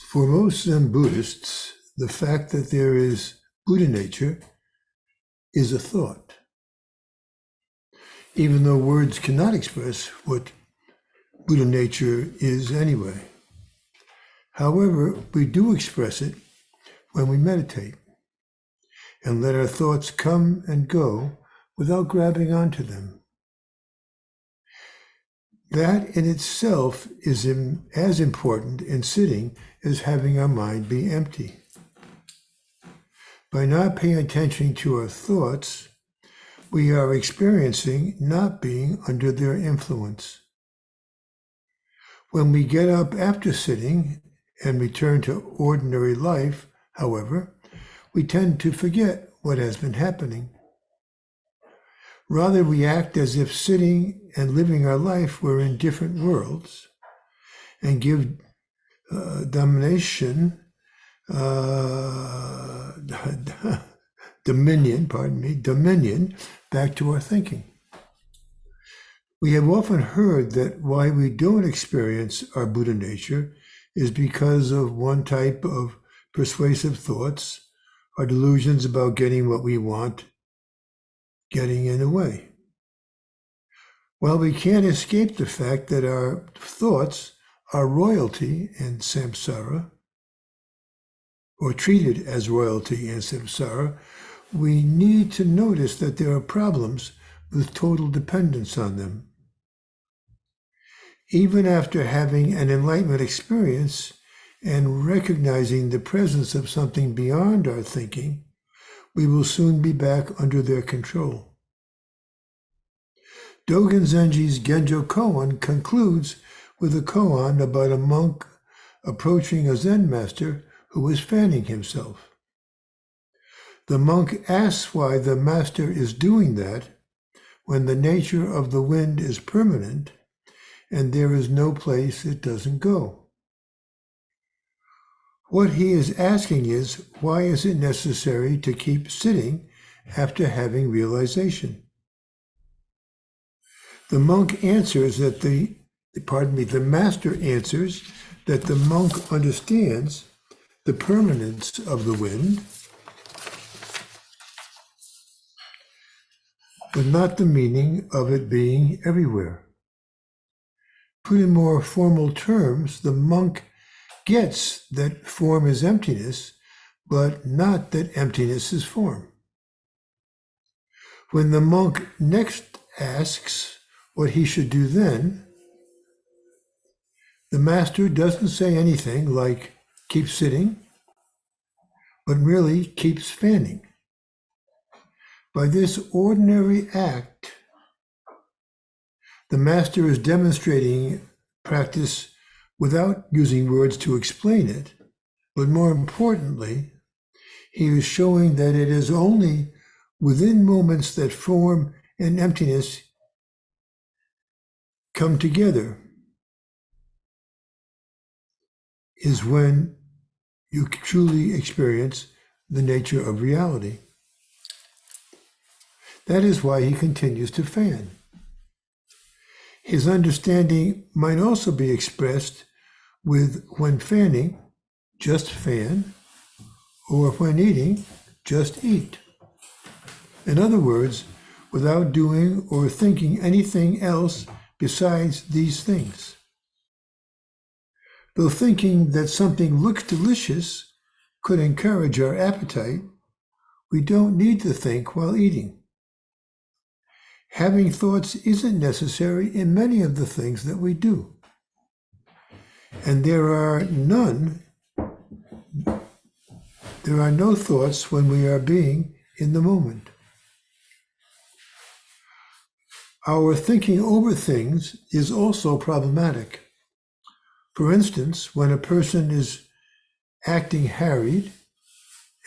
For most Zen Buddhists, the fact that there is Buddha nature is a thought, even though words cannot express what Buddha nature is anyway. However, we do express it when we meditate and let our thoughts come and go without grabbing onto them. That in itself is as important in sitting as having our mind be empty. By not paying attention to our thoughts, we are experiencing not being under their influence. When we get up after sitting and return to ordinary life, however, we tend to forget what has been happening. Rather, we act as if sitting and living our life were in different worlds and give dominion back to our thinking. We have often heard that why we don't experience our Buddha nature is because of one type of persuasive thoughts or delusions about getting what we want, getting in the way. Well, we can't escape the fact that our thoughts are royalty in samsara, or treated as royalty in samsara. We need to notice that there are problems with total dependence on them. Even after having an enlightenment experience and recognizing the presence of something beyond our thinking, we will soon be back under their control. Dogen Zenji's Genjo Koan concludes with a koan about a monk approaching a Zen master who was fanning himself. The monk asks why the master is doing that when the nature of the wind is permanent and there is no place it doesn't go. What he is asking is, why is it necessary to keep sitting after having realization? The monk answers that the master answers that the monk understands the permanence of the wind, but not the meaning of it being everywhere. Put in more formal terms, the monk gets that form is emptiness, but not that emptiness is form. When the monk next asks what he should do then, the master doesn't say anything like, keep sitting, but really keeps fanning. By this ordinary act, the master is demonstrating practice without using words to explain it, but more importantly, he is showing that it is only within moments that form and emptiness come together is when you truly experience the nature of reality. That is why he continues to fan. His understanding might also be expressed with when fanning, just fan, or when eating, just eat. In other words, without doing or thinking anything else besides these things. Though thinking that something looks delicious could encourage our appetite, we don't need to think while eating. Having thoughts isn't necessary in many of the things that we do. And there are no thoughts when we are being in the moment. Our thinking over things is also problematic. For instance, when a person is acting harried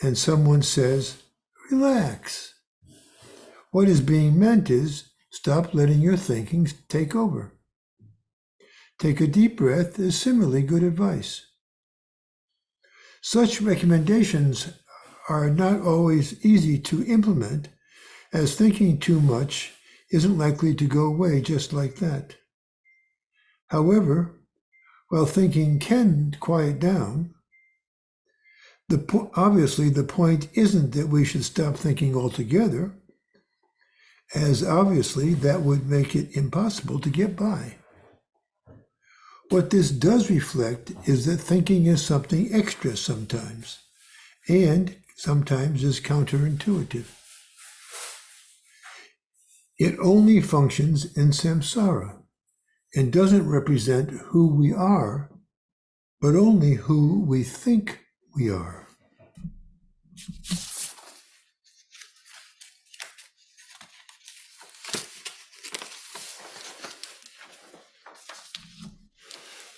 and someone says, relax, what is being meant is, stop letting your thinking take over. Take a deep breath is similarly good advice. Such recommendations are not always easy to implement, as thinking too much isn't likely to go away just like that. However, while thinking can quiet down, Obviously, the point isn't that we should stop thinking altogether, as obviously that would make it impossible to get by. What this does reflect is that thinking is something extra sometimes, and sometimes is counterintuitive. It only functions in samsara and doesn't represent who we are, but only who we think we are.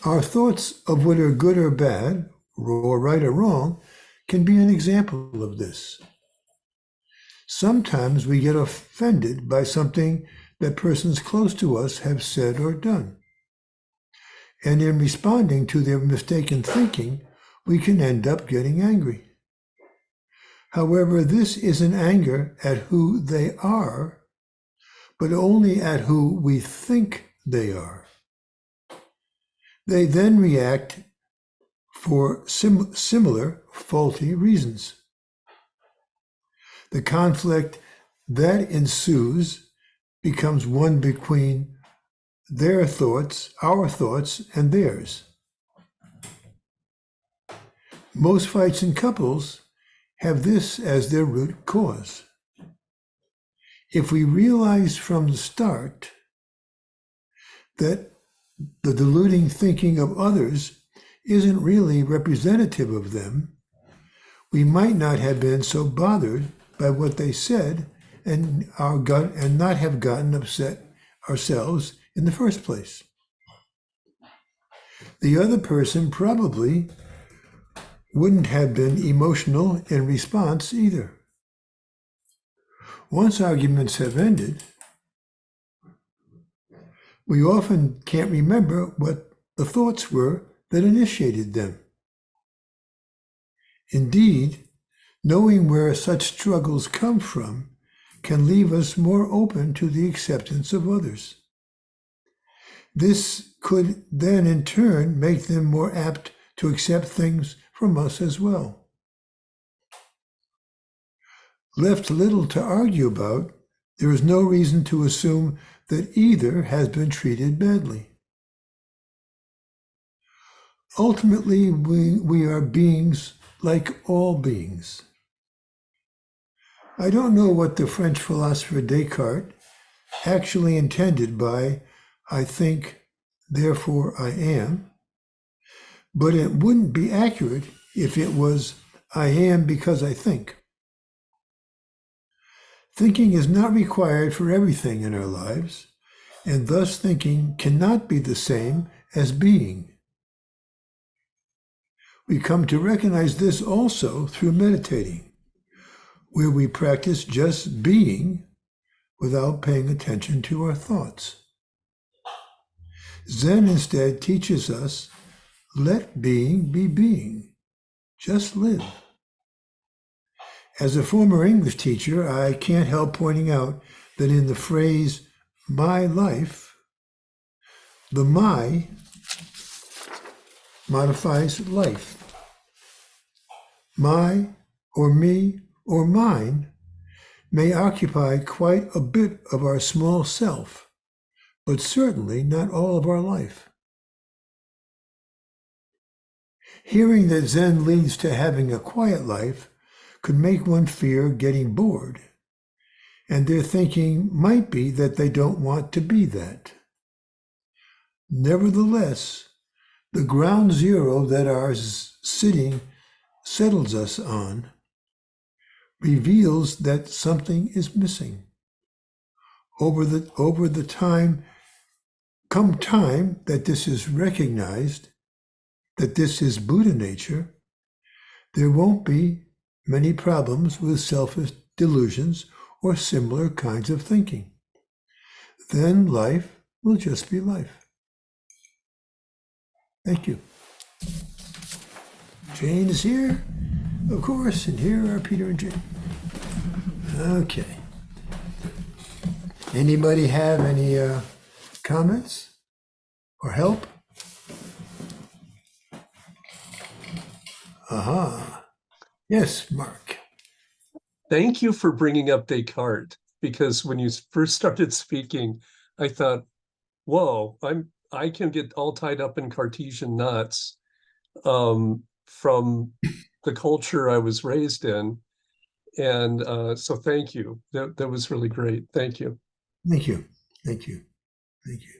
Our thoughts of what are good or bad, or right or wrong, can be an example of this. Sometimes we get offended by something that persons close to us have said or done. And in responding to their mistaken thinking, we can end up getting angry. However, this isn't anger at who they are, but only at who we think they are. They then react for similar faulty reasons. The conflict that ensues becomes one between their thoughts, our thoughts, and theirs. Most fights in couples have this as their root cause. If we realize from the start that the deluding thinking of others isn't really representative of them, we might not have been so bothered by what they said and not have gotten upset ourselves in the first place. The other person probably wouldn't have been emotional in response either. Once arguments have ended, we often can't remember what the thoughts were that initiated them. Indeed, knowing where such struggles come from can leave us more open to the acceptance of others. This could then in turn make them more apt to accept things from us as well. Left little to argue about, there is no reason to assume that either has been treated badly. Ultimately, we are beings like all beings. I don't know what the French philosopher Descartes actually intended by "I think, therefore I am," but it wouldn't be accurate if it was "I am because I think." Thinking is not required for everything in our lives, and thus thinking cannot be the same as being. We come to recognize this also through meditating, where we practice just being without paying attention to our thoughts. Zen instead teaches us, let being be being, just live. As a former English teacher, I can't help pointing out that in the phrase, my life, the my modifies life. My, or me, or mine may occupy quite a bit of our small self, but certainly not all of our life. Hearing that Zen leads to having a quiet life could make one fear getting bored, and their thinking might be that they don't want to be that. Nevertheless, the ground zero that our sitting settles us on reveals that something is missing. Over the time that this is recognized, that this is Buddha nature, there won't be many problems with selfish delusions or similar kinds of thinking. Then life will just be life. Thank you. Jane is here, of course, and here are Peter and Jane. Okay. Anybody have any comments or help? Aha. Yes, Mark. Thank you for bringing up Descartes, because when you first started speaking, I thought, whoa, I can get all tied up in Cartesian knots from the culture I was raised in. And so thank you. That was really great. Thank you. Thank you. Thank you. Thank you.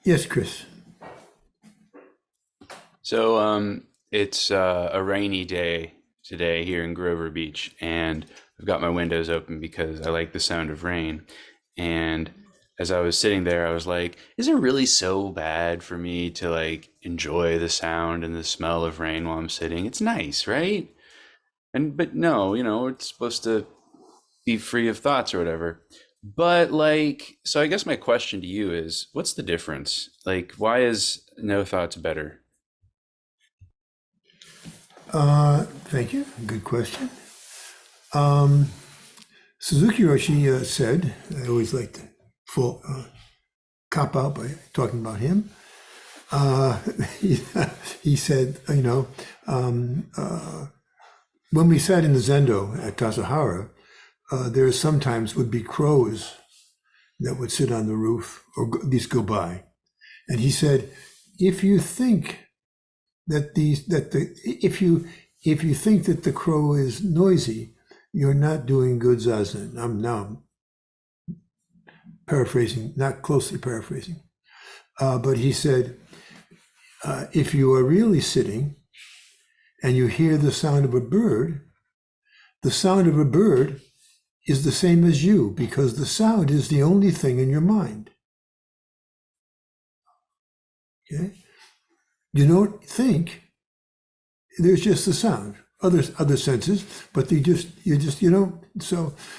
Yes, Chris. So it's a rainy day today here in Grover Beach, and I've got my windows open because I like the sound of rain. And as I was sitting there, I was like, is it really so bad for me to like enjoy the sound and the smell of rain while I'm sitting? It's nice, right? And but no, it's supposed to be free of thoughts or whatever. But like, so I guess my question to you is, what's the difference? Like, why is no thoughts better? Thank you. Good question. Um, Suzuki Roshi said, I always like to full cop out by talking about him. Uh, he, he said, when we sat in the Zendo at Tasahara, there sometimes would be crows that would sit on the roof or at least go by. And he said, if you think if you think that the crow is noisy, you're not doing good zazen. I'm now paraphrasing, not closely paraphrasing. But he said, if you are really sitting and you hear the sound of a bird, the sound of a bird is the same as you because the sound is the only thing in your mind. Okay? You don't think, there's just the sound, other senses, but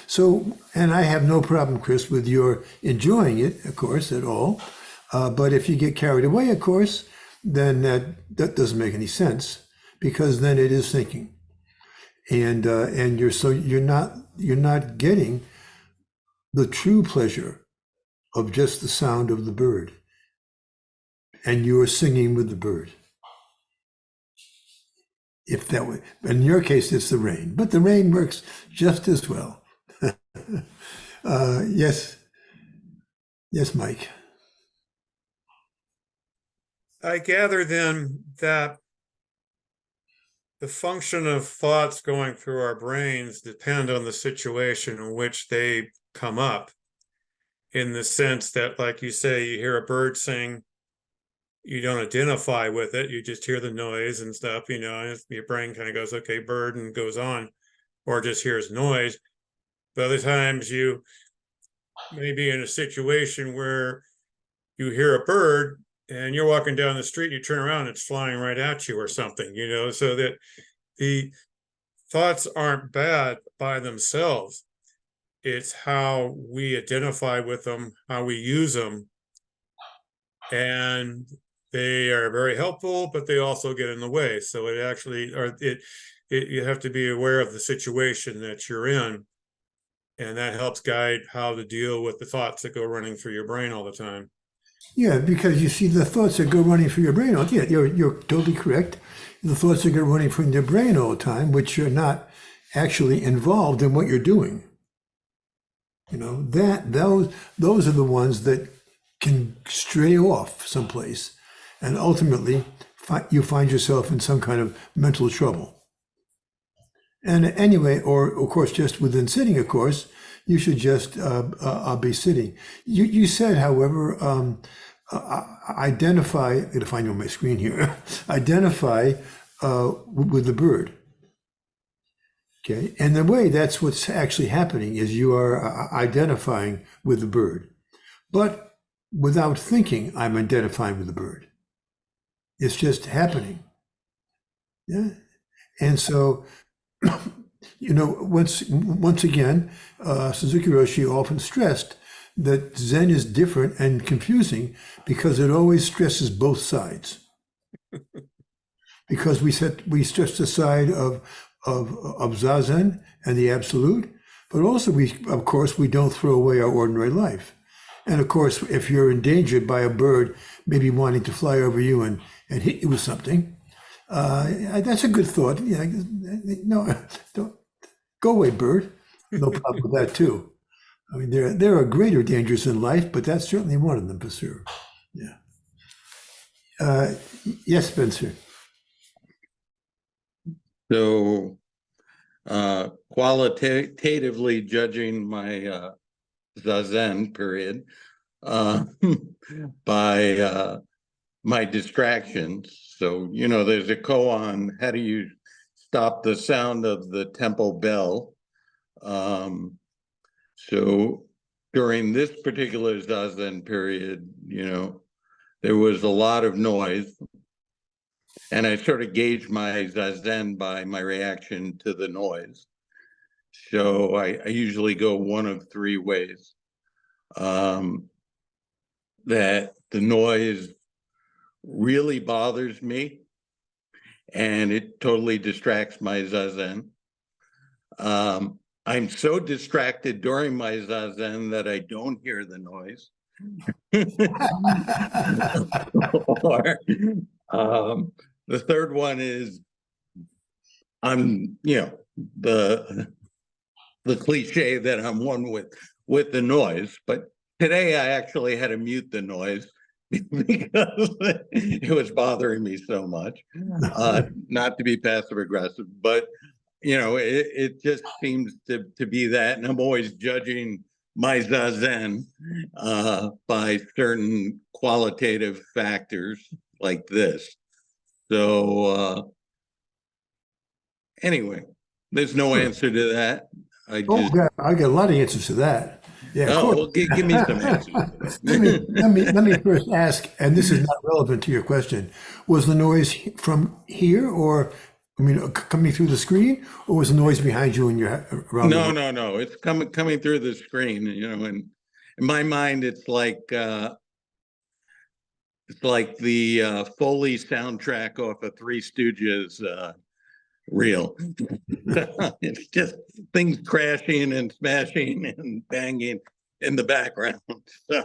so, and I have no problem, Chris, with your enjoying it, of course, at all. But if you get carried away, of course, then that doesn't make any sense because then it is thinking, and you're not getting the true pleasure of just the sound of the bird, and you are singing with the bird. If that would, in your case, it's the rain, but the rain works just as well. Yes, Mike. I gather then that the function of thoughts going through our brains depend on the situation in which they come up, in the sense that, like you say, you hear a bird sing, you don't identify with it, you just hear the noise and stuff, and your brain kind of goes, okay, bird, and goes on, or just hears noise. But other times you may be in a situation where you hear a bird and you're walking down the street, you turn around, it's flying right at you or something, so that the thoughts aren't bad by themselves. It's how we identify with them, how we use them. And they are very helpful, but they also get in the way. So it actually, you have to be aware of the situation that you're in. And that helps guide how to deal with the thoughts that go running through your brain all the time. Yeah, because you see the thoughts that go running through your brain. Yeah, you're totally correct. The thoughts that go running from your brain all the time, which are not actually involved in what you're doing. Those are the ones that can stray off someplace, and ultimately you find yourself in some kind of mental trouble. And anyway, or of course, just within sitting, of course, you should just be sitting. You said, however, identify, I'm gonna find you on my screen here, identify with the bird. Okay, and the way that's what's actually happening is you are identifying with the bird. But without thinking, I'm identifying with the bird. It's just happening. Yeah. And so, once again, Suzuki Roshi often stressed that Zen is different and confusing because it always stresses both sides. Because we stress the side of Zazen and the absolute, but also we don't throw away our ordinary life. And of course, if you're endangered by a bird, maybe wanting to fly over you and hit you with something, that's a good thought. Yeah, no, don't go away, bird. No problem with that too. I mean, there are greater dangers in life, but that's certainly one of them for sure. Yeah. Yes, Spencer. So, qualitatively judging my Zazen period by my distractions. So, there's a koan, how do you stop the sound of the temple bell? So during this particular Zazen period, there was a lot of noise. And I sort of gauged my Zazen by my reaction to the noise. So I usually go one of three ways. That the noise really bothers me and it totally distracts my Zazen. I'm so distracted during my Zazen that I don't hear the noise. Or the third one is I'm, the cliche that I'm one with the noise, but today I actually had to mute the noise because it was bothering me so much. Not to be passive aggressive, but it just seems to be that, and I'm always judging my Zazen by certain qualitative factors like this. So anyway, there's no answer to that. I got a lot of answers to that. Yeah. Well, give me some answers. let me first ask, and this is not relevant to your question. Was the noise from here, or coming through the screen, or was the noise behind you and your around? No. It's coming through the screen. And in my mind, it's like the Foley soundtrack off of Three Stooges reel. It's just things crashing and smashing and banging in the background. So.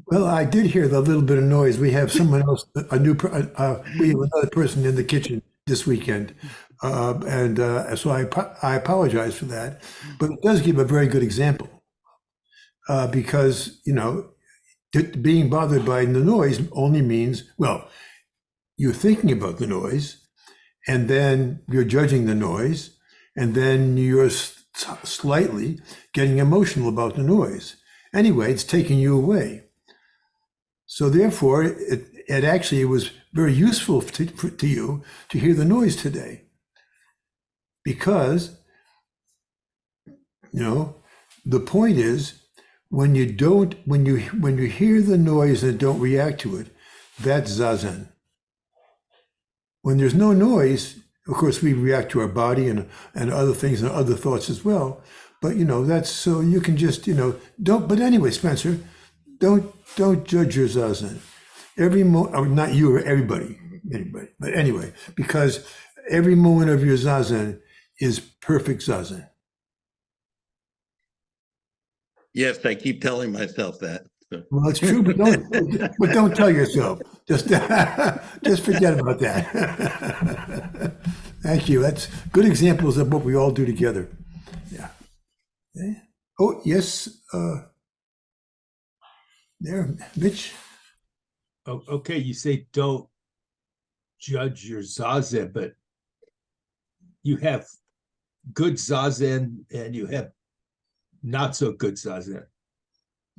Well, I did hear the little bit of noise. We have someone else, we have another person in the kitchen this weekend, so I apologize for that. But it does give a very good example because being bothered by the noise only means, well, you're thinking about the noise, and then you're judging the noise, and then you're slightly getting emotional about the noise. Anyway, it's taking you away. So therefore, it actually was very useful to you to hear the noise today, because the point is, when you hear the noise and don't react to it, that's Zazen. When there's no noise, of course, we react to our body and other things and other thoughts as well. But that's so you can just don't. But anyway, Spencer, don't judge your Zazen. Not you or anybody. But anyway, because every moment of your Zazen is perfect Zazen. Yes, I keep telling myself that. Well, it's true, but don't tell yourself. Just forget about that. Thank you. That's good examples of what we all do together. Yeah. Okay. Oh, yes. There, Mitch. Oh, okay. You say don't judge your Zazen, but you have good Zazen and you have not so good Zazen.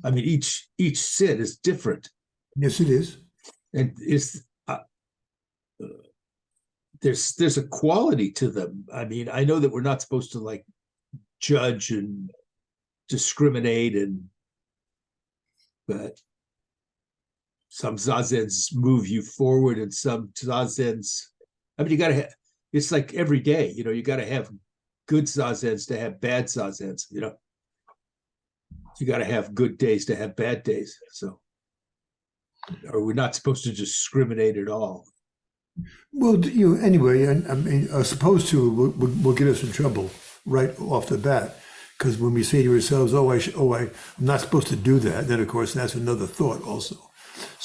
I mean, each sit is different. Yes, it is. And there's a quality to them. I mean, I know that we're not supposed to judge and discriminate, but some Zazens move you forward and some Zazens, I mean, you gotta have, it's like every day, you gotta have good Zazens to have bad Zazens, you got to have good days to have bad days. So, or we're not supposed to discriminate at all. Well, anyway, I mean, supposed to will get us in trouble right off the bat, Because when we say to ourselves, I'm not supposed to do that, then of course that's another thought also.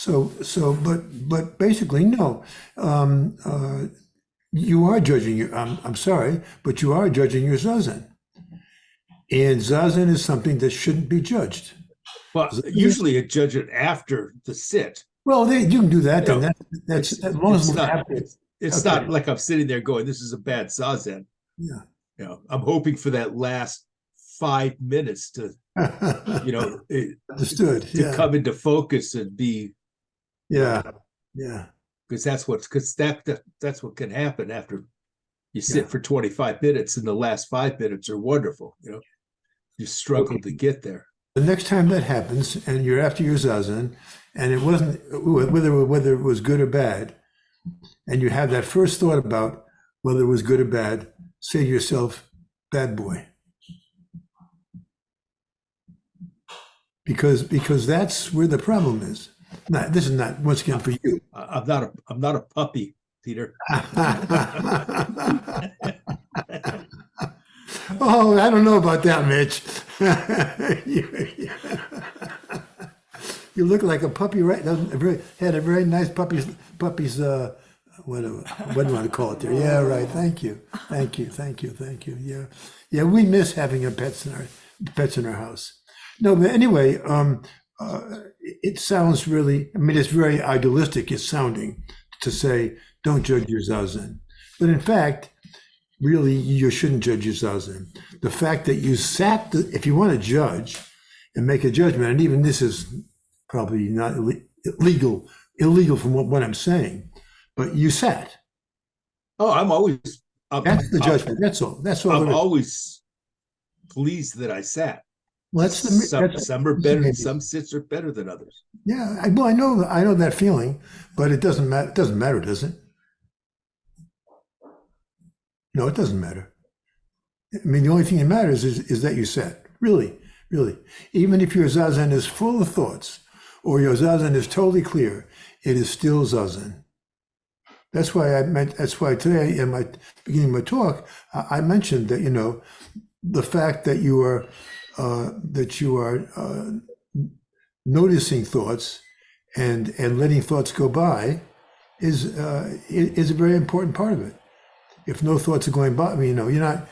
But basically, no. You are judging your, I'm sorry, but you are judging your zazen. And zazen is something that shouldn't be judged. Well, usually you judge it after the sit. Well, you can do that, then. No, That's It's, as long as it's we're not, happy. it's Okay. not like I'm sitting there going, this is a bad zazen. Yeah. You know, I'm hoping for that last 5 minutes to, you know, Understood. to Yeah. come into focus and be, Yeah. Yeah. because that's what can happen after you sit Yeah. for 25 minutes, and the last 5 minutes are wonderful. You know, you struggle to get there. The next time that happens, and you're after your zazen, and it wasn't whether it was good or bad, and you have that first thought about whether it was good or bad, say to yourself, "Bad boy," because that's where the problem is. This is not once again for you. I'm not a puppy, Peter. Oh, I don't know about that, Mitch. You look like a puppy, right? Had a very nice puppy's what do you want to call it there? Yeah, right. Thank you. Yeah. We miss having pets in our house. No, but anyway, it sounds really. I mean, it's very idealistic. It's sounding to say don't judge your zazen, but in fact, really, you shouldn't judge your zazen. The fact that you sat, if you want to judge and make a judgment, and even this is probably not illegal from what I'm saying, but you sat. Oh, That's the judgment. That's all. I'm always pleased that I sat. Well, Some are better. Some sits are better than others. Yeah. I know that feeling, but it doesn't matter. It doesn't matter, does it? No, it doesn't matter. I mean, the only thing that matters is that you sat. Really. Even if your zazen is full of thoughts, or your zazen is totally clear, it is still zazen. That's why today in my beginning of my talk, I mentioned that, the fact that you are noticing thoughts and letting thoughts go by is a very important part of it. If no thoughts are going by, you're not,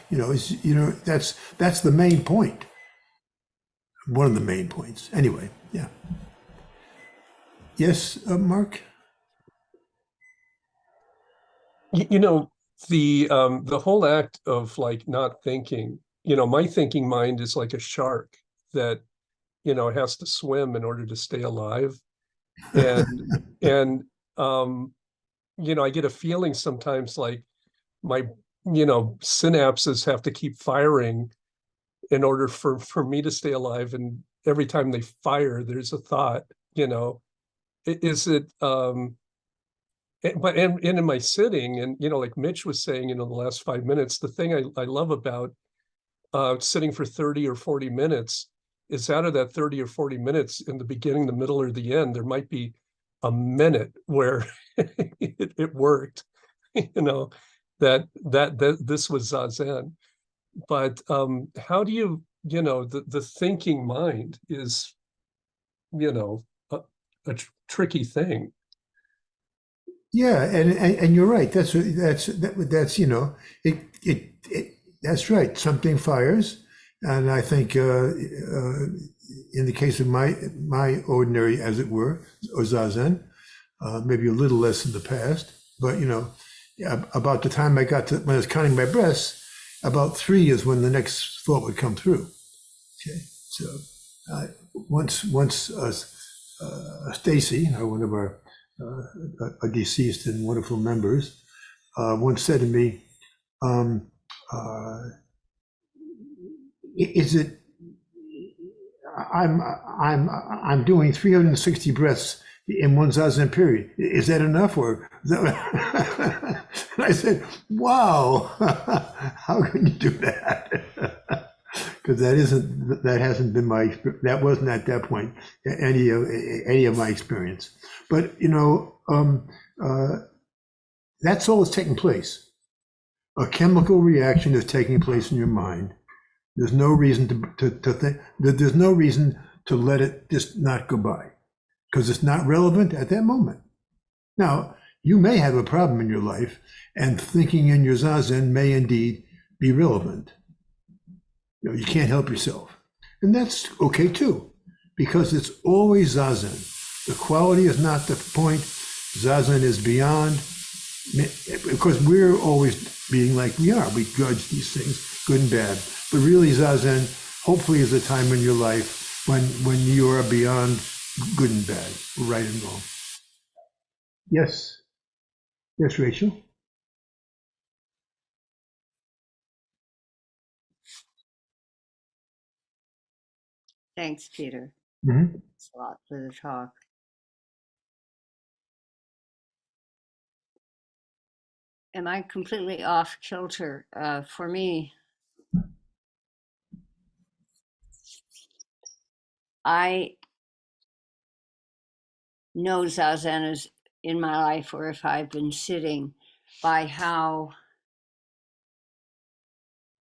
that's the main point. One of the main points. Anyway, yeah. Yes, Mark? The whole act of like not thinking, my thinking mind is like a shark that, has to swim in order to stay alive. And I get a feeling sometimes like my synapses have to keep firing in order for me to stay alive, and every time they fire there's a thought. Is it but in my sitting, and like Mitch was saying, the last 5 minutes, the thing I love about sitting for 30 or 40 minutes is out of that 30 or 40 minutes, in the beginning, the middle, or the end, there might be a minute where it worked, that this was zazen. But how do you, the thinking mind is, a tricky thing. Yeah, and you're right. That's that's right. Something fires, and I think in the case of my ordinary, as it were, or zazen, maybe a little less in the past, but about the time I got to when I was counting my breaths, about 3 is when the next thought would come through. Okay, so once Stacy, one of our deceased and wonderful members, once said to me, "Is it? I'm doing 360 breaths in one zazen period. Is that enough, or?" And I said, "Wow, how can you do that?" Because that hasn't been that wasn't at that point any of my experience. But that's all that's taking place. A chemical reaction is taking place in your mind. There's no reason to think that there's no reason to let it just not go by because it's not relevant at that moment. Now, you may have a problem in your life, and thinking in your zazen may indeed be relevant. You can't help yourself. And that's okay too, because it's always zazen. The quality is not the point. Zazen is beyond. Of course, we're always being like we are. We judge these things, good and bad. But really, zazen, hopefully, is a time in your life when you are beyond good and bad, right and wrong. Yes. Yes, Rachel. Thanks, Peter. Mm-hmm. Thanks a lot for the talk. Am I completely off kilter? For me, I know Zazen is in my life, or if I've been sitting, by how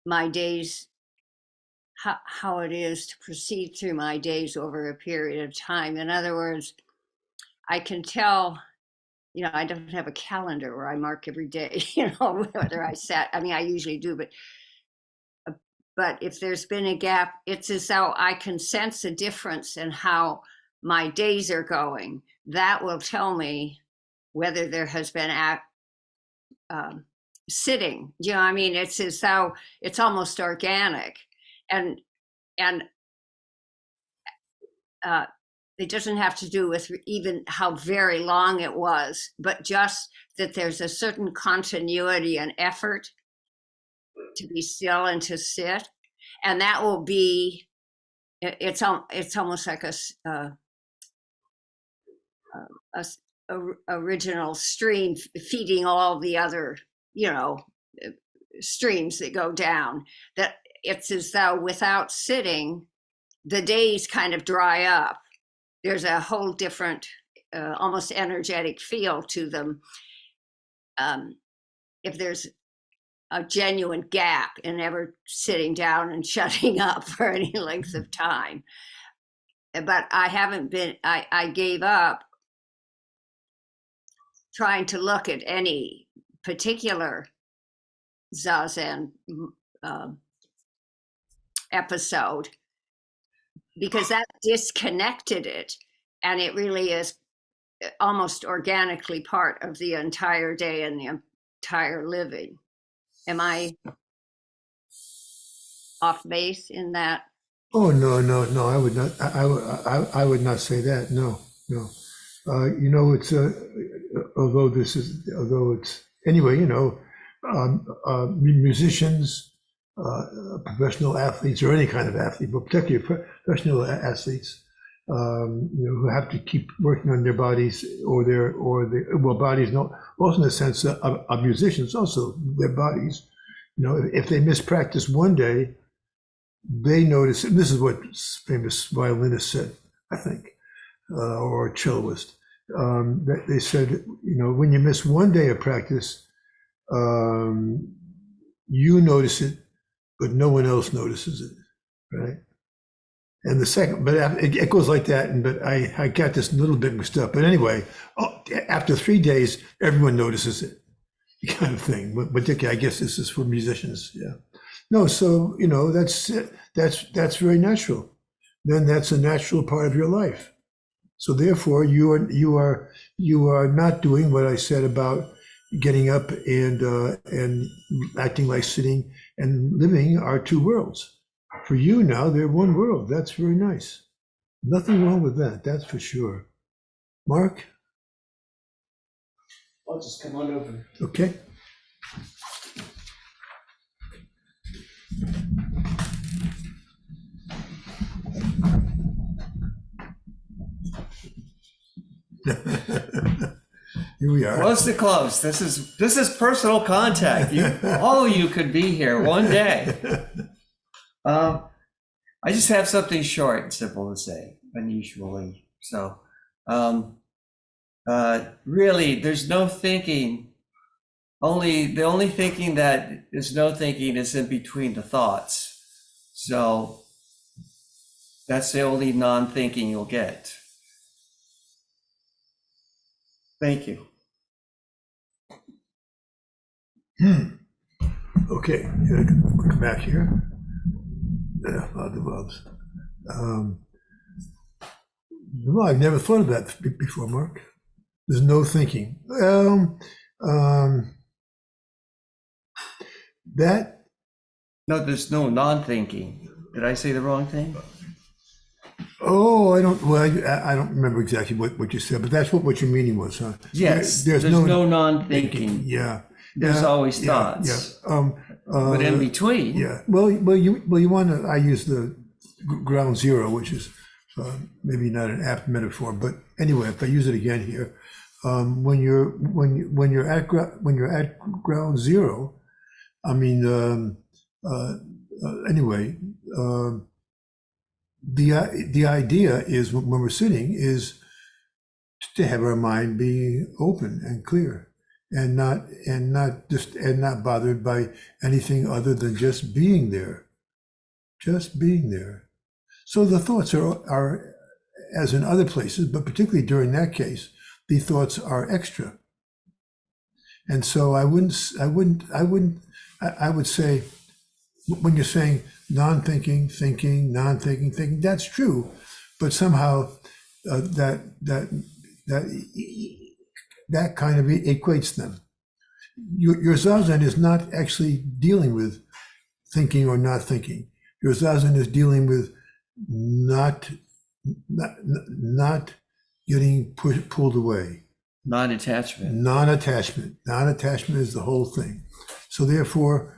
my days, how it is to proceed through my days over a period of time. In other words, I can tell, I don't have a calendar where I mark every day, whether I sat, I usually do, but if there's been a gap, it's as though I can sense a difference in how my days are going. That will tell me whether there has been sitting. It's as though it's almost organic, and it doesn't have to do with even how very long it was, but just that there's a certain continuity and effort to be still and to sit, and that will be. It's almost like a original stream feeding all the other, streams that go down. That it's as though without sitting, the days kind of dry up. There's a whole different, almost energetic feel to them. If there's a genuine gap in ever sitting down and shutting up for any length of time. But I gave up trying to look at any particular Zazen episode, because that disconnected it, and it really is almost organically part of the entire day and the entire living. Am I off base in that? Oh, no, I would not, I would not say that, no. It's, although it's, anyway, musicians, professional athletes, or any kind of athlete, but particularly professional athletes, who have to keep working on their bodies bodies, also in the sense of musicians, also their bodies. If they miss practice one day, they notice, and this is what famous violinist said, I think, or celloist, that they said, when you miss one day of practice, you notice it, but no one else notices it, right? And the second, but it goes like that. But I got this little bit mixed up. But anyway, after 3 days, everyone notices it, kind of thing. But I guess this is for musicians, yeah. No, so that's very natural. Then that's a natural part of your life. So therefore, you are not doing what I said about getting up and acting like sitting and living are two worlds. For you now, they're one world. That's very nice. Nothing wrong with that. That's for sure. Mark? I'll just come on over. Okay. Here we are. Close to close. This is personal contact. All of you could be here one day. I just have something short and simple to say, unusually. So, really, there's no thinking. The only thinking that is no thinking is in between the thoughts. So that's the only non-thinking you'll get. Thank you. Okay, we'll come back here. The gloves. Well, I've never thought of that before, Mark. There's no thinking. That No, there's no non-thinking. Did I say the wrong thing? Oh, I don't. Well, I don't remember exactly what you said, but that's what your meaning was, huh? Yes, there's no non-thinking. Yeah, There's yeah, always yeah, thoughts. Yeah. But in between, Yeah. Well, you want to. I use the ground zero, which is maybe not an apt metaphor, but anyway, if I use it again here, when you're at ground zero, I mean, anyway. The idea is when we're sitting is to have our mind be open and clear and not bothered by anything other than just being there. So the thoughts are as in other places, but particularly during that case, the thoughts are extra. And so I would say, when you're saying non-thinking, thinking, non-thinking, thinking, that's true, but somehow that kind of equates them. Your zazen is not actually dealing with thinking or not thinking. Your zazen is dealing with not getting pulled away. non-attachment. Non-attachment. Non-attachment is the whole thing. So therefore,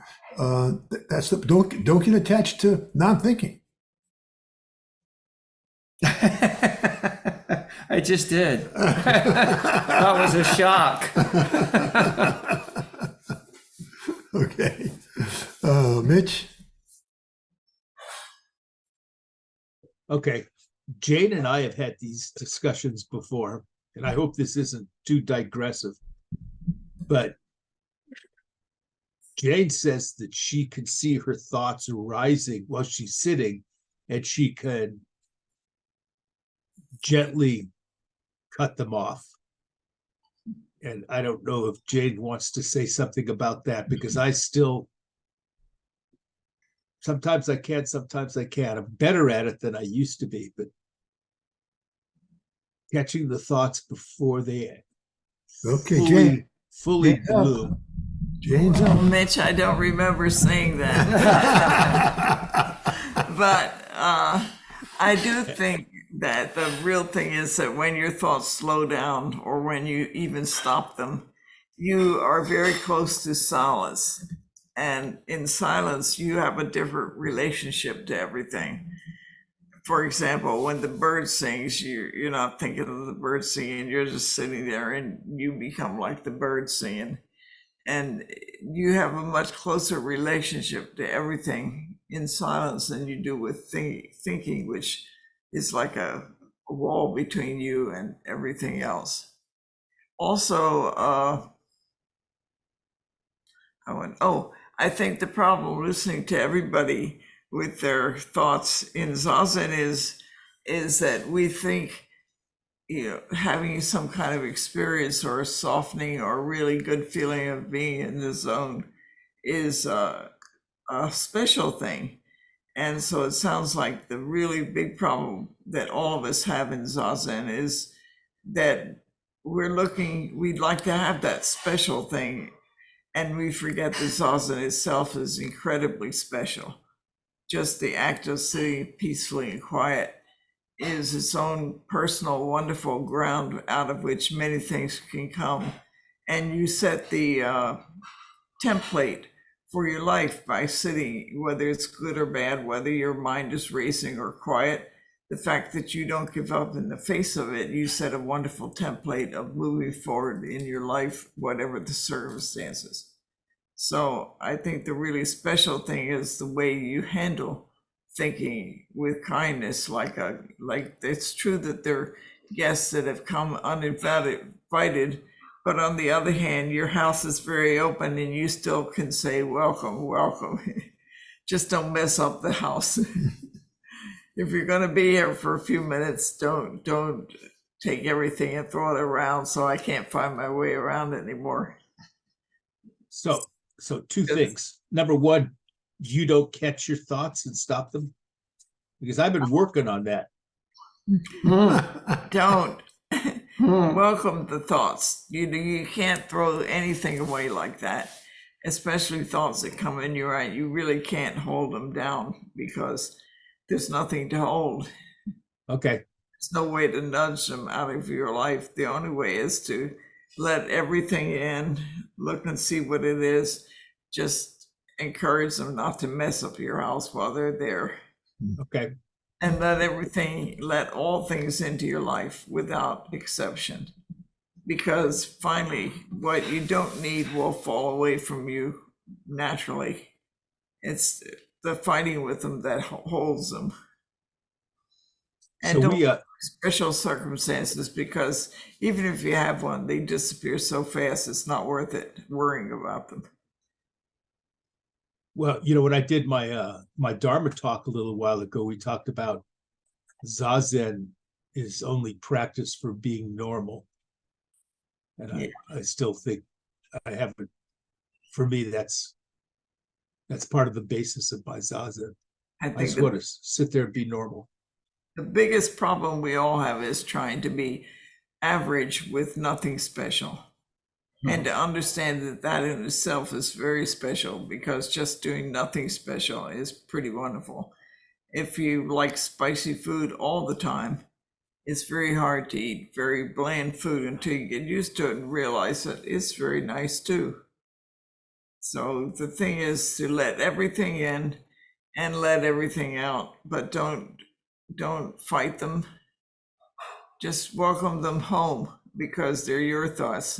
that's don't get attached to non-thinking. I just did. That was a shock. Okay, Mitch. Okay, Jane and I have had these discussions before, and I hope this isn't too digressive, but Jane says that she can see her thoughts arising while she's sitting, and she can gently cut them off. And I don't know if Jane wants to say something about that, because I still, sometimes I can, sometimes I can't. I'm better at it than I used to be, but catching the thoughts before they Okay, Jane. fully Yeah. bloom. Jane's Well, up. Mitch, I don't remember saying that. But I do think that the real thing is that when your thoughts slow down or when you even stop them, you are very close to silence. And in silence, you have a different relationship to everything. For example, when the bird sings, you're not thinking of the bird singing, you're just sitting there and you become like the bird singing. And you have a much closer relationship to everything in silence than you do with thinking, which is like a wall between you and everything else. Also, I think the problem listening to everybody with their thoughts in Zazen is that we think, having some kind of experience or a softening or a really good feeling of being in the zone is a special thing. And so it sounds like the really big problem that all of us have in Zazen is that we'd like to have that special thing, and we forget that Zazen itself is incredibly special. Just the act of sitting peacefully and quiet is its own personal, wonderful ground out of which many things can come. And you set the template for your life by sitting, whether it's good or bad, whether your mind is racing or quiet. The fact that you don't give up in the face of it, you set a wonderful template of moving forward in your life, whatever the circumstances. So I think the really special thing is the way you handle thinking with kindness. Like it's true that there are guests that have come uninvited, but on the other hand, your house is very open and you still can say welcome, welcome. just don't mess up the house. If you're going to be here for a few minutes, don't take everything and throw it around so I can't find my way around anymore. So two things. Number one, you don't catch your thoughts and stop them, because I've been working on that. Don't. Welcome the thoughts. You can't throw anything away like that, especially thoughts that come in your eye. You really can't hold them down because there's nothing to hold. Okay. There's no way to nudge them out of your life. The only way is to let everything in, look and see what it is. Just encourage them not to mess up your house while they're there. Okay. And let all things into your life without exception. Because finally, what you don't need will fall away from you naturally. It's the fighting with them that holds them. And So don't special circumstances, because even if you have one, they disappear so fast, it's not worth it worrying about them. Well, when I did my my Dharma talk a little while ago, we talked about Zazen is only practice for being normal. And I still think I haven't, for me, that's part of the basis of my Zazen. I just want to sit there and be normal. The biggest problem we all have is trying to be average with nothing special. And to understand that that in itself is very special, because just doing nothing special is pretty wonderful. If you like spicy food all the time, it's very hard to eat very bland food until you get used to it and realize that it's very nice too. So the thing is to let everything in and let everything out, but don't fight them. Just welcome them home because they're your thoughts.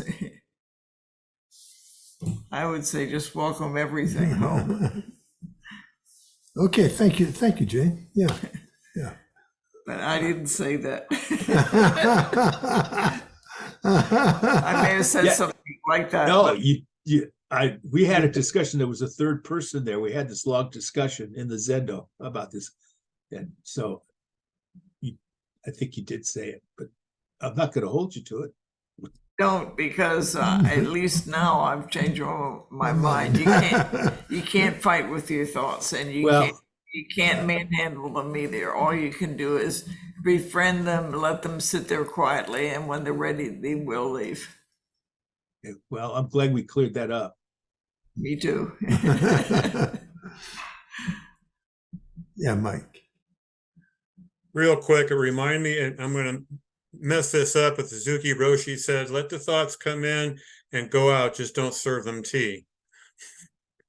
I would say just welcome everything home. Okay, thank you, Jane. Yeah. But I didn't say that. I may have said something like that. No, we had a discussion. There was a third person there. We had this long discussion in the Zendo about this. And so I think you did say it, but I'm not going to hold you to it. Don't, because at least now I've changed my mind. You can't fight with your thoughts, and you can't manhandle them either. All you can do is befriend them, let them sit there quietly, and when they're ready, they will leave. Well, I'm glad we cleared that up. Me too. Yeah, Mike. Real quick, remind me, and I'm going to mess this up, but Suzuki Roshi says, let the thoughts come in and go out, just don't serve them tea.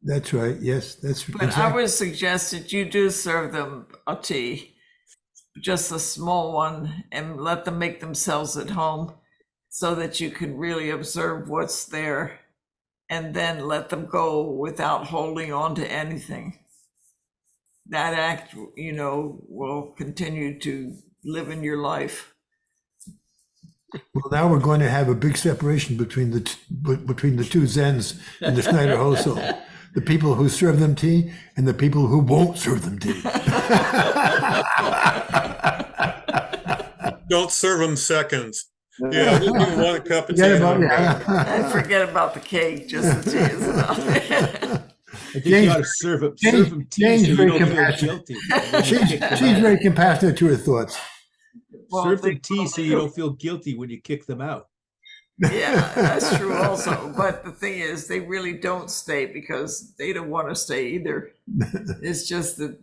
That's right. Yes, that's But exactly. I would suggest that you do serve them a tea, just a small one, and let them make themselves at home so that you can really observe what's there, and then let them go without holding on to anything. That act, will continue to live in your life. Well, now we're going to have a big separation between the two Zens in the Snyder household. The people who serve them tea and the people who won't serve them tea. Don't serve them seconds. Yeah, just give 1 cup of tea. And forget about the cake, just the tea is enough. I think you ought to serve them tea so you don't feel guilty. She's very compassionate to her thoughts. Serve them tea so you don't feel guilty when you kick them out. Yeah, that's true also. But the thing is, they really don't stay because they don't want to stay either. It's just that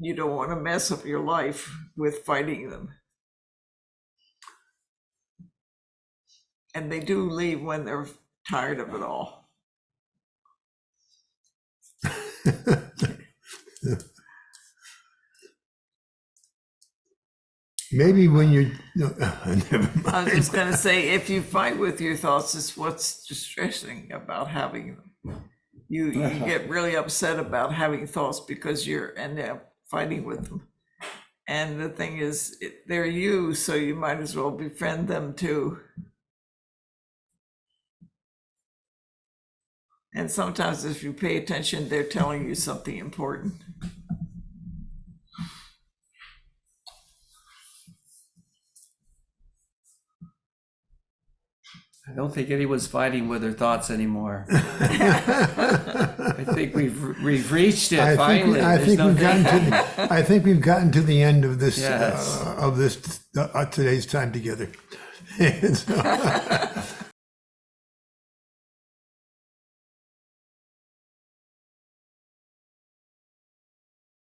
you don't want to mess up your life with fighting them. And they do leave when they're tired of it all. Maybe when you're, no, never mind. I was just going to say, if you fight with your thoughts, it's what's distressing about having them. You get really upset about having thoughts because you're end up fighting with them. And the thing is, they're you, so you might as well befriend them too. And sometimes if you pay attention, they're telling you something important. I don't think anyone's fighting with their thoughts anymore. I think we've reached it finally. I There's think no we've gotten thinking. to. I think we've gotten to the end of this Yes. today's time together. And so,